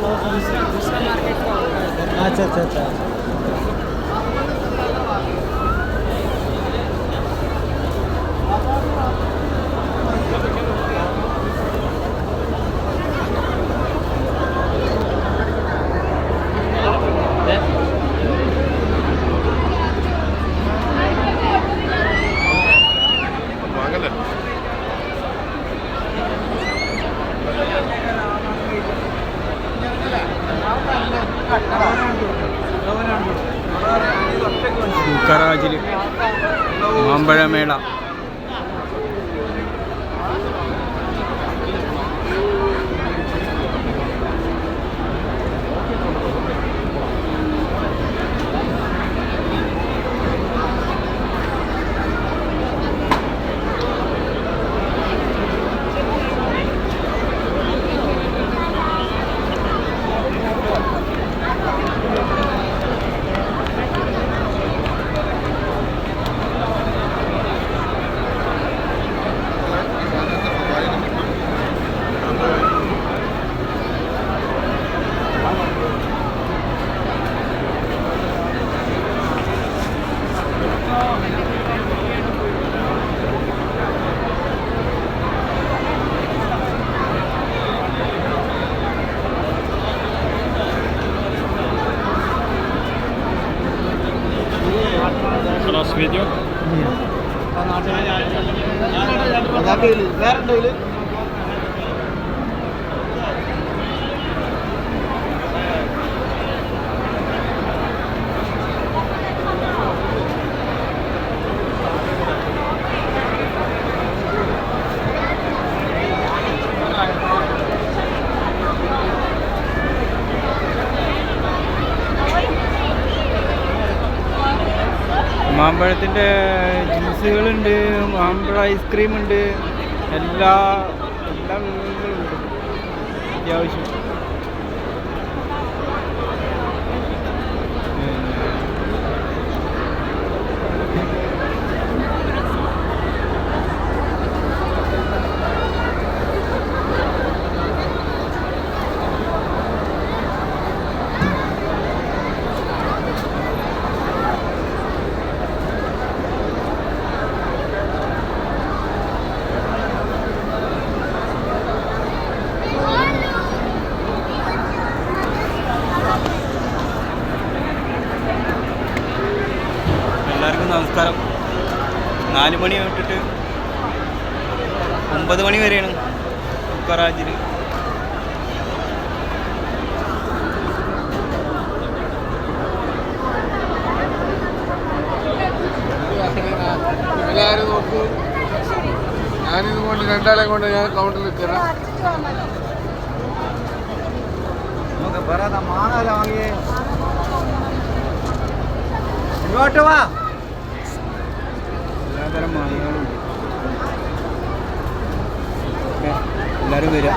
दूसरा मार्केट का होता है। अच्छा अच्छा अच्छा। കറാജിൽ മാമ്പഴമേള. വീഡിയോ വേറെ മാമ്പഴത്തിൻ്റെ ജ്യൂസുകളുണ്ട്, മാമ്പഴ ഐസ്ക്രീം ഉണ്ട്, എല്ലാ വിഭവങ്ങളും ഉണ്ട് അത്യാവശ്യം. എല്ലാവർക്കും നമസ്കാരം. 4 മണി തൊട്ടിട്ട് 9 മണി വരെയാണ് കറാജിൽ. എല്ലാവരും നോക്കൂ, ഞാനിതുകൊണ്ട് 2 ആളെ കൊണ്ട് ഞാൻ കൗണ്ടറിൽ നിൽക്കണം. നമുക്ക് പറയാ മാങ്ങാല വാങ്ങിയേ ഇങ്ങോട്ട് വാ. എല്ലാതരം മാങ്ങകളുണ്ട്. എല്ലാവരും വരിക.